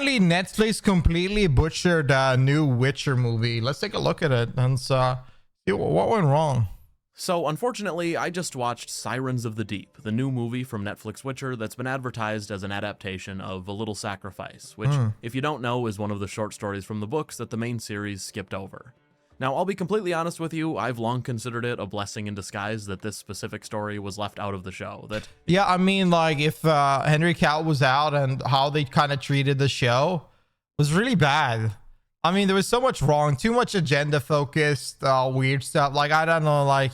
apparently Netflix completely butchered the new Witcher movie. Let's take a look at it and see what went wrong. So, unfortunately, I just watched Sirens of the Deep, the new movie from Netflix Witcher that's been advertised as an adaptation of A Little Sacrifice, which, if you don't know, is one of the short stories from the books that the main series skipped over. Now, I'll be completely honest with you, I've long considered it a blessing in disguise that this specific story was left out of the show. Yeah, I mean, like, if Henry Cavill was out and how they kind of treated the show was really bad. I mean, there was so much wrong, too much agenda-focused, weird stuff. Like, I don't know, like,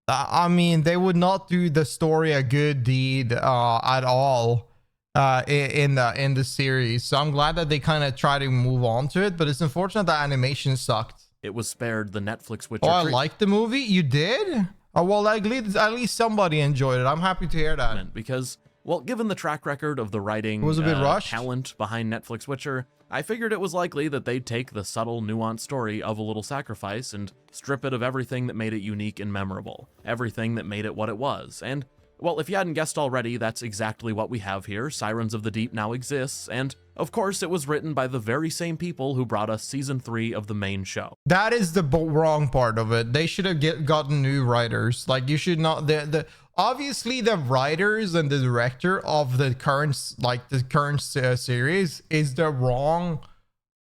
I mean, they would not do the story a good deed at all in the series. So I'm glad that they kind of try to move on to it, but it's unfortunate that animation sucked. It was spared the Netflix Witcher. Oh, I liked the movie? You did? Oh, well, at least somebody enjoyed it. I'm happy to hear that. Because, well, given the track record of the writing, it was a bit rushed. Talent behind Netflix Witcher, I figured it was likely that they'd take the subtle, nuanced story of A Little Sacrifice and strip it of everything that made it unique and memorable, everything that made it what it was. And, well, if you hadn't guessed already, that's exactly what we have here. Sirens of the Deep now exists, and, of course, it was written by the very same people who brought us Season 3 of the main show. That is the wrong part of it. They should have gotten new writers. Like, you should not... Obviously, the writers and the director of the current series is the wrong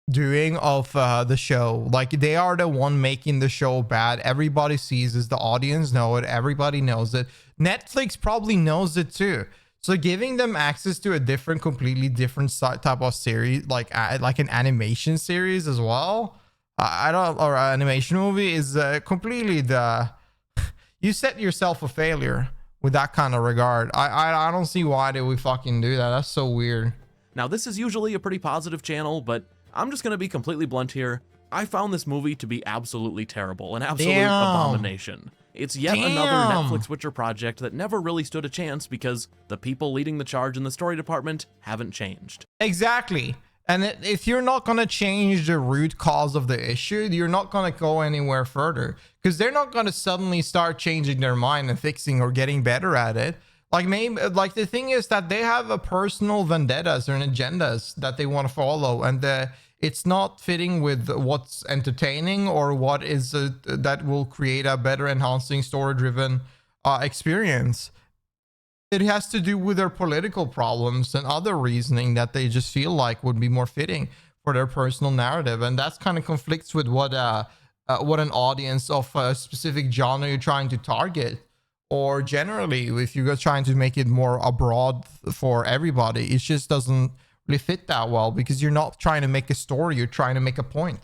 doing of the show. Like, they are the one making the show bad. Everybody sees this. The audience know it. Everybody knows it. Netflix probably knows it too. So giving them access to a completely different type of series, like an animation series as well, or animation movie is completely you set yourself a failure with that kind of regard. I don't see why did we fucking do that. That's so weird. Now, this is usually a pretty positive channel, but I'm just gonna be completely blunt here. I found this movie to be absolutely terrible, an absolute abomination. It's yet another Netflix Witcher project that never really stood a chance because the people leading the charge in the story department haven't changed. Exactly. And if you're not going to change the root cause of the issue, you're not going to go anywhere further, because they're not going to suddenly start changing their mind and fixing or getting better at it. Like, maybe, like, the thing is that they have a personal vendettas or agendas that they want to follow, and it's not fitting with what's entertaining or what is that will create a better enhancing story-driven experience. It has to do with their political problems and other reasoning that they just feel like would be more fitting for their personal narrative, and that's kind of conflicts with what an audience of a specific genre you're trying to target, or generally if you're trying to make it more abroad for everybody. It just doesn't really fit that well, because you're not trying to make a story, you're trying to make a point.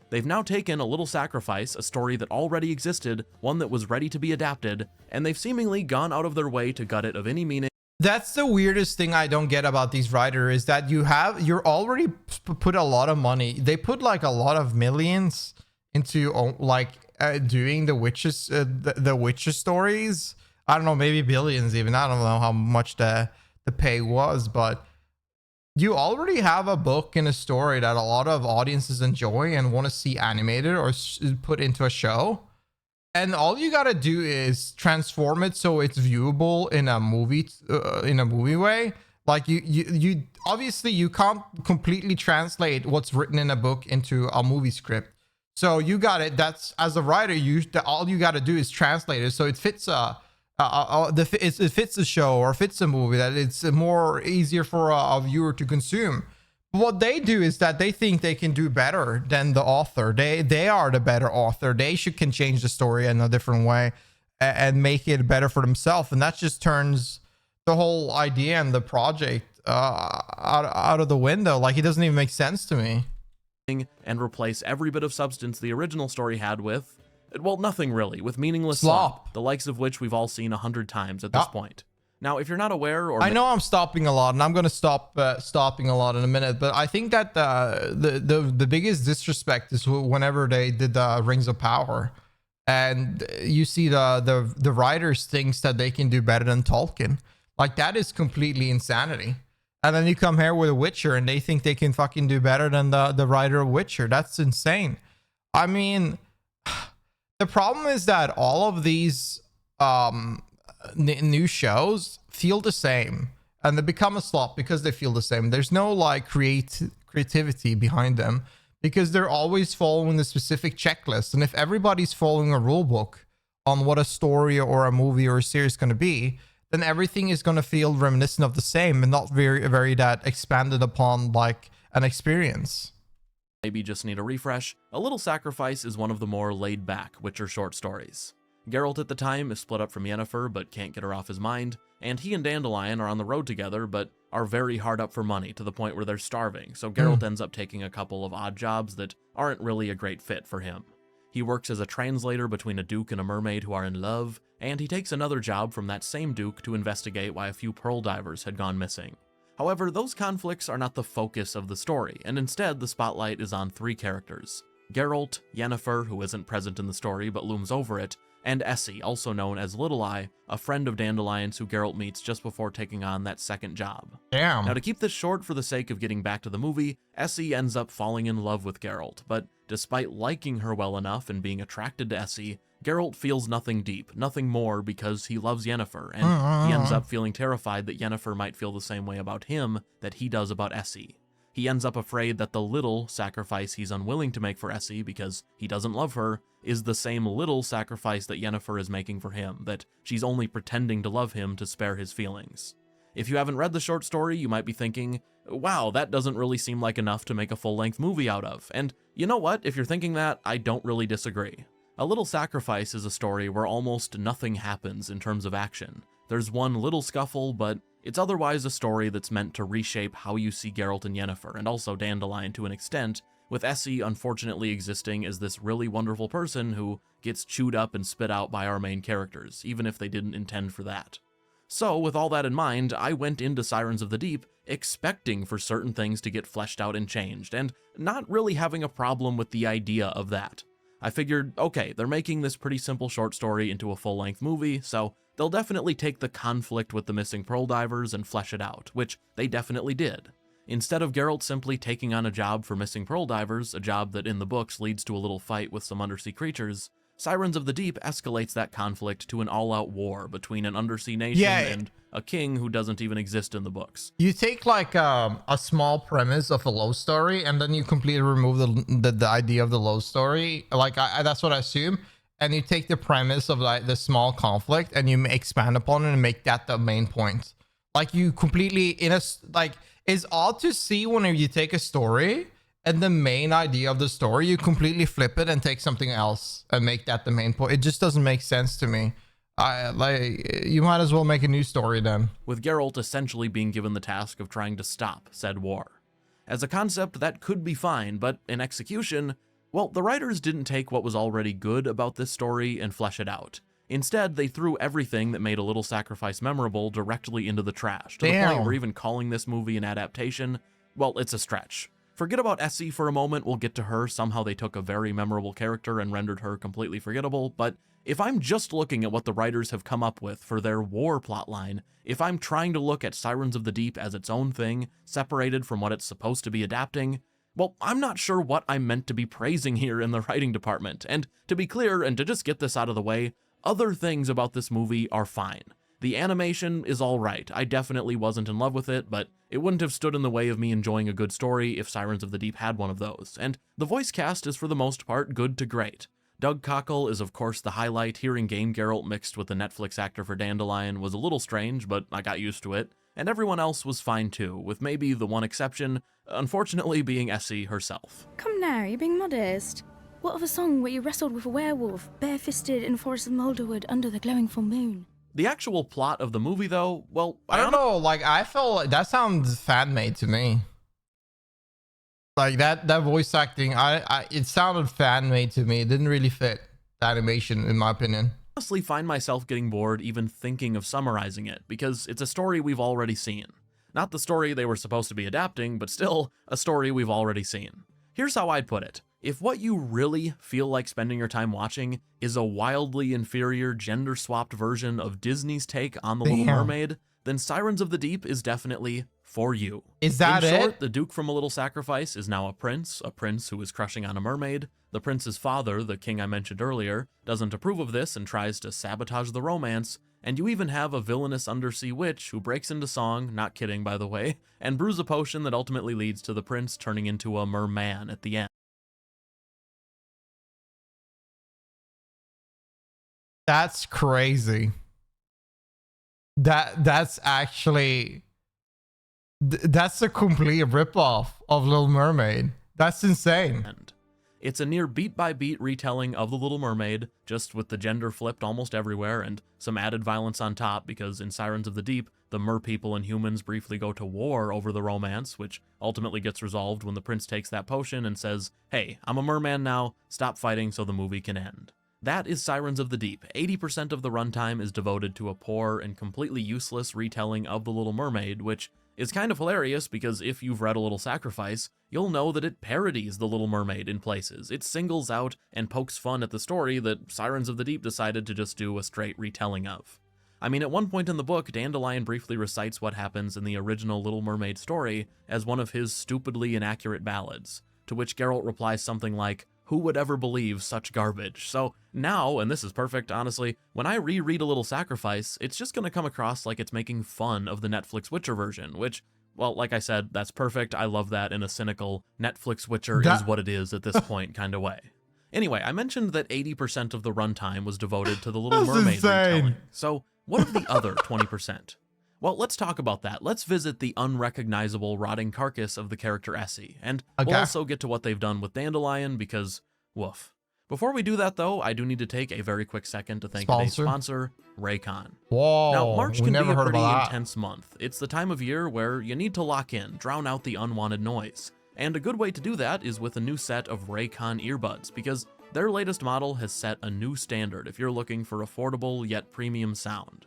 They've now taken A Little Sacrifice, a story that already existed, one that was ready to be adapted, and they've seemingly gone out of their way to gut it of any meaning. That's the weirdest thing I don't get about these writers, is that you're already put a lot of money. They put like a lot of millions into doing the witches, the witches stories. I don't know, maybe billions even. I don't know how much the pay was, but you already have a book and a story that a lot of audiences enjoy and want to see animated or put into a show. And all you got to do is transform it so it's viewable in a movie way. Like you obviously you can't completely translate what's written in a book into a movie script. So you got it. That's, as a writer, all you got to do is translate it so it fits it fits a show or fits a movie, that it's more easier for a viewer to consume. But what they do is that they think they can do better than the author. They are the better author. They can change the story in a different way and make it better for themselves. And that just turns the whole idea and the project out of the window. Like, it doesn't even make sense to me. And replace every bit of substance the original story had with, well, nothing really, with meaningless slop, the likes of which we've all seen 100 times at this point. Now, if you're not aware, or I know I'm stopping a lot, and I'm going to stop stopping a lot in a minute, but I think that the biggest disrespect is whenever they did Rings of Power, and you see the writers thinks that they can do better than Tolkien. Like, that is completely insanity. And then you come here with a Witcher, and they think they can fucking do better than the writer of Witcher. That's insane. I mean, the problem is that all of these new shows feel the same. and they become a slop because they feel the same. There's no like creativity behind them because they're always following the specific checklist. And if everybody's following a rule book on what a story or a movie or a series is going to be, then everything is going to feel reminiscent of the same and not very that expanded upon like an experience. Maybe just need a refresh. A Little Sacrifice is one of the more laid-back Witcher short stories. Geralt at the time is split up from Yennefer but can't get her off his mind, and he and Dandelion are on the road together but are very hard up for money to the point where they're starving, so Geralt ends up taking a couple of odd jobs that aren't really a great fit for him. He works as a translator between a duke and a mermaid who are in love, and he takes another job from that same duke to investigate why a few pearl divers had gone missing. However, those conflicts are not the focus of the story, and instead the spotlight is on 3 characters: Geralt, Yennefer, who isn't present in the story but looms over it, and Essie, also known as Little Eye, a friend of Dandelion's who Geralt meets just before taking on that second job. Damn. Now, to keep this short for the sake of getting back to the movie, Essie ends up falling in love with Geralt, but despite liking her well enough and being attracted to Essie, Geralt feels nothing deep, nothing more, because he loves Yennefer, and he ends up feeling terrified that Yennefer might feel the same way about him that he does about Essie. He ends up afraid that the little sacrifice he's unwilling to make for Essie because he doesn't love her is the same little sacrifice that Yennefer is making for him, that she's only pretending to love him to spare his feelings. If you haven't read the short story, you might be thinking, wow, that doesn't really seem like enough to make a full-length movie out of. And you know what? If you're thinking that, I don't really disagree. A Little Sacrifice is a story where almost nothing happens in terms of action. There's one little scuffle, but it's otherwise a story that's meant to reshape how you see Geralt and Yennefer, and also Dandelion to an extent, with Essie unfortunately existing as this really wonderful person who gets chewed up and spit out by our main characters, even if they didn't intend for that. So, with all that in mind, I went into Sirens of the Deep expecting for certain things to get fleshed out and changed, and not really having a problem with the idea of that. I figured, okay, they're making this pretty simple short story into a full-length movie, so they'll definitely take the conflict with the missing pearl divers and flesh it out, which they definitely did. Instead of Geralt simply taking on a job for missing pearl divers, a job that in the books leads to a little fight with some undersea creatures, Sirens of the Deep escalates that conflict to an all-out war between an undersea nation and a king who doesn't even exist in the books. You take like a small premise of a love story and then you completely remove the idea of the love story. Like that's what I assume. And you take the premise of like the small conflict and you expand upon it and make that the main point. Like you completely it's odd to see whenever you take a story and the main idea of the story, you completely flip it and take something else and make that the main point. It just doesn't make sense to me. You might as well make a new story then. With Geralt essentially being given the task of trying to stop said war. As a concept, that could be fine, but in execution, well, the writers didn't take what was already good about this story and flesh it out. Instead, they threw everything that made A Little Sacrifice memorable directly into the trash, to the point where even calling this movie an adaptation, well, it's a stretch. Forget about Essie for a moment, we'll get to her. Somehow they took a very memorable character and rendered her completely forgettable, but if I'm just looking at what the writers have come up with for their war plotline, if I'm trying to look at Sirens of the Deep as its own thing, separated from what it's supposed to be adapting, well, I'm not sure what I'm meant to be praising here in the writing department. And to be clear, and to just get this out of the way, other things about this movie are fine. The animation is alright. I definitely wasn't in love with it, but it wouldn't have stood in the way of me enjoying a good story if Sirens of the Deep had one of those. And the voice cast is for the most part good to great. Doug Cockle is of course the highlight. Hearing Game Geralt mixed with the Netflix actor for Dandelion was a little strange, but I got used to it. And everyone else was fine too, with maybe the one exception, unfortunately being Essie herself. Come now, you're being modest. What of a song where you wrestled with a werewolf, bare-fisted in the forest of Moulderwood under the glowing full moon? The actual plot of the movie though, well, I don't know, like I felt like that sounds fan-made to me. Like that voice acting, it sounded fan-made to me. It didn't really fit the animation in my opinion. Honestly find myself getting bored even thinking of summarizing it, because it's a story we've already seen. Not the story they were supposed to be adapting, but still a story we've already seen. Here's how I'd put it. If what you really feel like spending your time watching is a wildly inferior gender-swapped version of Disney's take on The Little Mermaid, then Sirens of the Deep is definitely for you. Is that In short, it? the Duke from A Little Sacrifice is now a prince who is crushing on a mermaid. The prince's father, the king I mentioned earlier, doesn't approve of this and tries to sabotage the romance, And you even have a villainous undersea witch who breaks into song, not kidding by the way, and brews a potion that ultimately leads to the prince turning into a merman at the end. That's crazy. That's actually that's a complete ripoff of Little Mermaid. That's insane. It's a near beat-by-beat retelling of The Little Mermaid, just with the gender flipped almost everywhere and some added violence on top, because in Sirens of the Deep, the merpeople and humans briefly go to war over the romance, which ultimately gets resolved when the prince takes that potion and says, "Hey, I'm a merman now, stop fighting so the movie can end." That is Sirens of the Deep. 80% of the runtime is devoted to a poor and completely useless retelling of The Little Mermaid, which is kind of hilarious because if you've read A Little Sacrifice, you'll know that it parodies The Little Mermaid in places. It singles out and pokes fun at the story that Sirens of the Deep decided to just do a straight retelling of. I mean, at one point in the book, Dandelion briefly recites what happens in the original Little Mermaid story as one of his stupidly inaccurate ballads, to which Geralt replies something like, "Who would ever believe such garbage?" So now, and this is perfect, honestly, when I reread A Little Sacrifice, it's just going to come across like it's making fun of the Netflix Witcher version, which, well, like I said, that's perfect. I love that in a cynical, Netflix Witcher is what it is at this point kind of way. Anyway, I mentioned that 80% of the runtime was devoted to the Little Mermaid retelling. So what of the other 20%? Well, let's talk about that. Let's visit the unrecognizable rotting carcass of the character Essie, and we'll also get to what they've done with Dandelion because, woof. Before we do that, though, I do need to take a very quick second to thank today's sponsor, Raycon. Whoa, now, March can be a pretty intense month. It's the time of year where you need to lock in, drown out the unwanted noise. And a good way to do that is with a new set of Raycon earbuds, because their latest model has set a new standard if you're looking for affordable yet premium sound.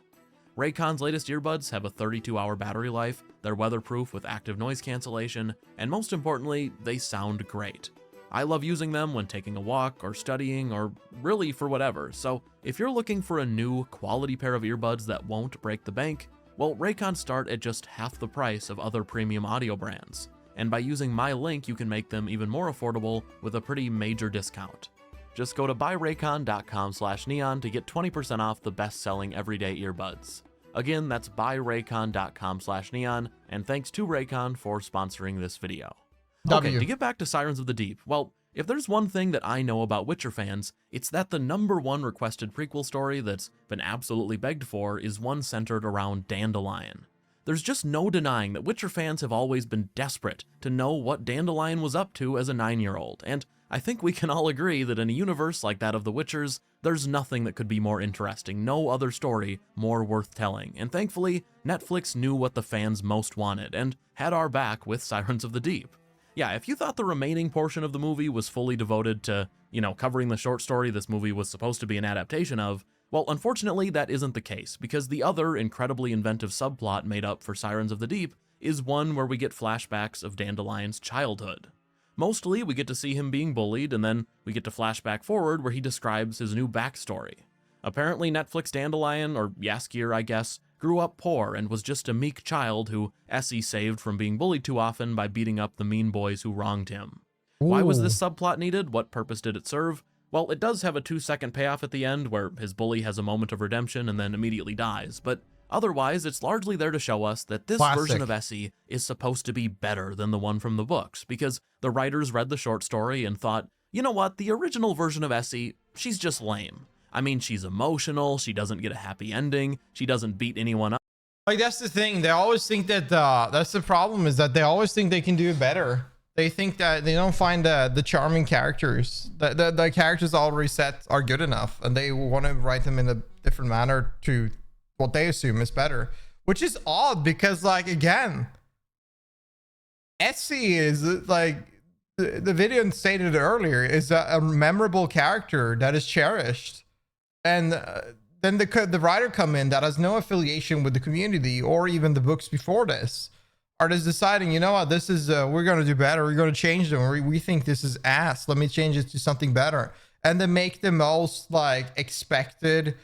Raycon's latest earbuds have a 32-hour battery life, they're weatherproof with active noise cancellation, and most importantly, they sound great. I love using them when taking a walk or studying or really for whatever, so if you're looking for a new, quality pair of earbuds that won't break the bank, well, Raycon start at just half the price of other premium audio brands, and by using my link you can make them even more affordable with a pretty major discount. Just go to buyraycon.com/neon to get 20% off the best-selling everyday earbuds. Again, that's buyraycon.com/neon, and thanks to Raycon for sponsoring this video. Okay, to get back to Sirens of the Deep, well, if there's one thing that I know about Witcher fans, it's that the #1 requested prequel story that's been absolutely begged for is one centered around Dandelion. There's just no denying that Witcher fans have always been desperate to know what Dandelion was up to as a 9-year-old, and I think we can all agree that in a universe like that of The Witchers, there's nothing that could be more interesting, no other story more worth telling, and thankfully, Netflix knew what the fans most wanted, and had our back with Sirens of the Deep. Yeah, if you thought the remaining portion of the movie was fully devoted to, covering the short story this movie was supposed to be an adaptation of, well, unfortunately, that isn't the case, because the other incredibly inventive subplot made up for Sirens of the Deep is one where we get flashbacks of Dandelion's childhood. Mostly, we get to see him being bullied, and then we get to flashback forward where he describes his new backstory. Apparently, Netflix Dandelion, or Jaskier, I guess, grew up poor and was just a meek child who Essie saved from being bullied too often by beating up the mean boys who wronged him. Ooh. Why was this subplot needed? What purpose did it serve? Well, it does have a 2-second payoff at the end where his bully has a moment of redemption and then immediately dies, but otherwise, it's largely there to show us that this version of Essie is supposed to be better than the one from the books, because the writers read the short story and thought, you know what, the original version of Essie, she's just lame. I mean, she's emotional, she doesn't get a happy ending, she doesn't beat anyone up. Like, that's the thing, they always think that, that's the problem, is that they always think they can do it better. They think that they don't find the charming characters. The characters already set are good enough, and they want to write them in a different manner to what they assume is better, which is odd because, like, again, Essie is like the video stated earlier is a memorable character that is cherished, and then the writer come in that has no affiliation with the community or even the books before this, are just deciding, you know what, this is we're going to do better, we're going to change them, we think this is ass, let me change it to something better, and then make the most like expected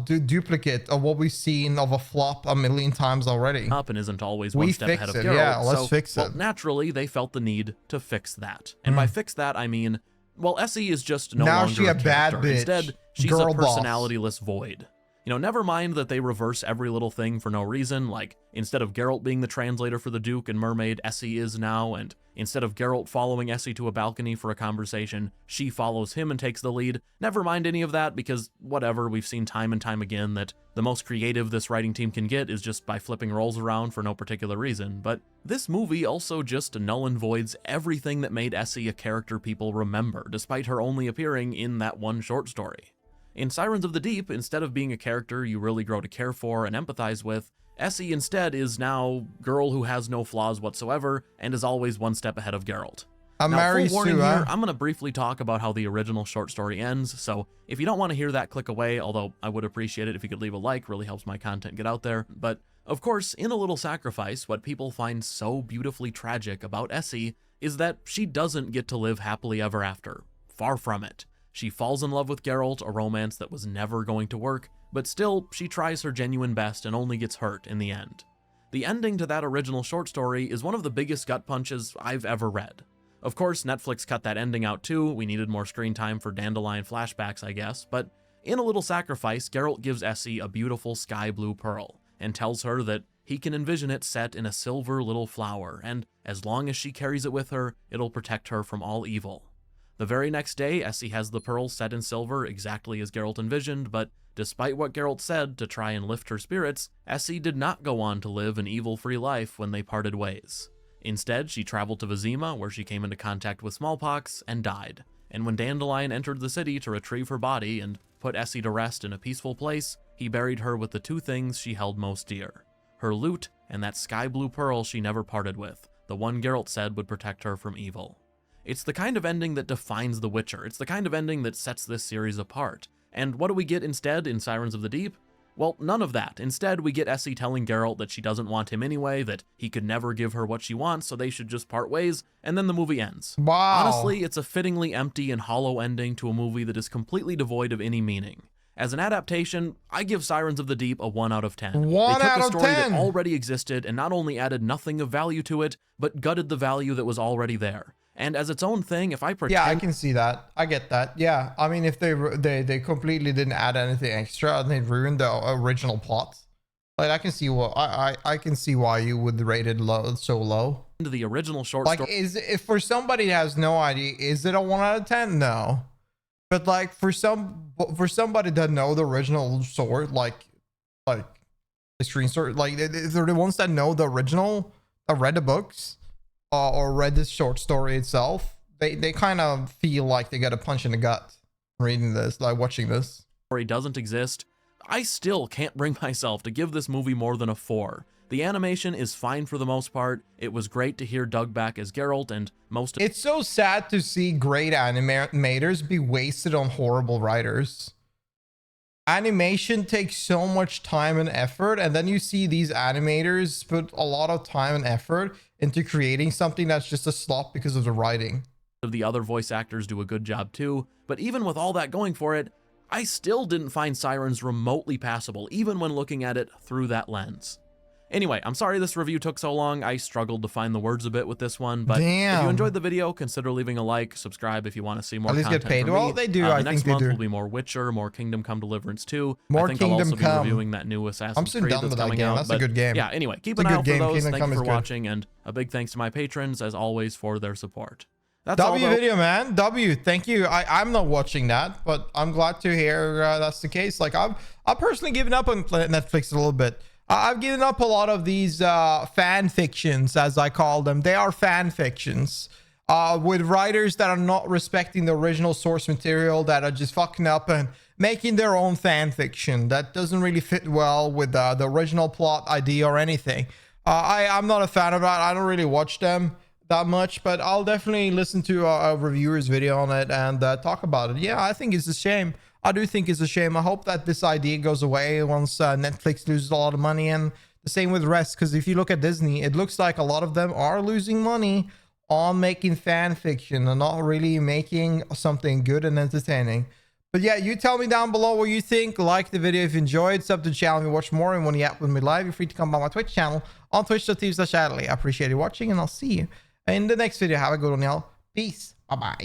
duplicate of what we've seen of a flop a million times already. Up and isn't always one step ahead of Geralt. Yeah, let's fix it. Well, naturally, they felt the need to fix that. And by fix that, I mean, well, Essie is just no longer a bad bitch. Instead, she's a personality-less void. You know, never mind that they reverse every little thing for no reason, like instead of Geralt being the translator for the Duke and Mermaid, Essie is now, and instead of Geralt following Essie to a balcony for a conversation, she follows him and takes the lead. Never mind any of that, because whatever, we've seen time and time again that the most creative this writing team can get is just by flipping roles around for no particular reason. But this movie also just null and voids everything that made Essie a character people remember, despite her only appearing in that one short story. In Sirens of the Deep, instead of being a character you really grow to care for and empathize with, Essie instead is now girl who has no flaws whatsoever and is always one step ahead of Geralt. Now, full warning here, I'm going to briefly talk about how the original short story ends, so if you don't want to hear that, click away, although I would appreciate it if you could leave a like, really helps my content get out there. But, of course, in A Little Sacrifice, what people find so beautifully tragic about Essie is that she doesn't get to live happily ever after. Far from it. She falls in love with Geralt, a romance that was never going to work, but still, she tries her genuine best and only gets hurt in the end. The ending to that original short story is one of the biggest gut punches I've ever read. Of course, Netflix cut that ending out too, we needed more screen time for Dandelion flashbacks, I guess, but in A Little Sacrifice, Geralt gives Essie a beautiful sky blue pearl, and tells her that he can envision it set in a silver little flower, and as long as she carries it with her, it'll protect her from all evil. The very next day, Essie has the pearl set in silver exactly as Geralt envisioned, but despite what Geralt said to try and lift her spirits, Essie did not go on to live an evil-free life when they parted ways. Instead, she traveled to Vizima, where she came into contact with smallpox, and died. And when Dandelion entered the city to retrieve her body and put Essie to rest in a peaceful place, he buried her with the two things she held most dear: her lute and that sky blue pearl she never parted with, the one Geralt said would protect her from evil. It's the kind of ending that defines The Witcher. It's the kind of ending that sets this series apart. And what do we get instead in Sirens of the Deep? Well, none of that. Instead, we get Essie telling Geralt that she doesn't want him anyway, that he could never give her what she wants, so they should just part ways, and then the movie ends. Wow. Honestly, it's a fittingly empty and hollow ending to a movie that is completely devoid of any meaning. As an adaptation, I give Sirens of the Deep a 1 out of 10. 1 they took out a of story 10. that already existed and not only added nothing of value to it, but gutted the value that was already there. And as its own thing, if I pretend... Yeah, I can see that. I get that. Yeah, I mean, if they completely didn't add anything extra and they ruined the original plot, like I can see what I can see why you would rate it so low. The original short like, story... if for somebody that has no idea, is it a 1 out of 10? No. But like for somebody that know the original sword, like the screen sword, like they're the ones that know the original, that read the books. Or read this short story itself, they kind of feel like they got a punch in the gut reading this, like watching this. Story doesn't exist. I still can't bring myself to give this movie more than a 4. The animation is fine for the most part. It was great to hear Doug back as Geralt, and most... It's so sad to see great animators be wasted on horrible writers. Animation takes so much time and effort, and then you see these animators put a lot of time and effort into creating something that's just a slop because of the writing. The other voice actors do a good job too, but even with all that going for it, I still didn't find Sirens remotely passable, even when looking at it through that lens. Anyway, I'm sorry this review took so long. I struggled to find the words a bit with this one, but if you enjoyed the video, consider leaving a like, subscribe if you want to see more content. At least get paid. Well, they do. I think next month will be more Witcher, more Kingdom Come Deliverance 2. More I think Kingdom I'll also Come. be reviewing that new Assassin's Creed that's coming out. That's a good game. Yeah, anyway, keep an eye out for those. Thank you for watching, and a big thanks to my patrons, as always, for their support. That's W video, man. W, thank you. I'm not watching that, but I'm glad to hear that's the case. Like I've personally given up on Netflix a little bit. I've given up a lot of these fan fictions, as I call them. They are fan fictions with writers that are not respecting the original source material, that are just fucking up and making their own fan fiction that doesn't really fit well with the original plot idea or anything. I'm not a fan of that. I don't really watch them that much, but I'll definitely listen to a reviewer's video on it and talk about it. Yeah, I think it's a shame. I do think it's a shame. I hope that this idea goes away once Netflix loses a lot of money, and the same with the rest, because if you look at Disney, it looks like a lot of them are losing money on making fan fiction and not really making something good and entertaining. But yeah, you tell me down below what you think. Like the video if you enjoyed, sub to the channel if you watch more, and when you're with me live, you're free to come by my Twitch channel on twitch.tv/attilleegames. I appreciate you watching, and I'll see you in the next video. Have a good one, y'all. Peace. Bye-bye.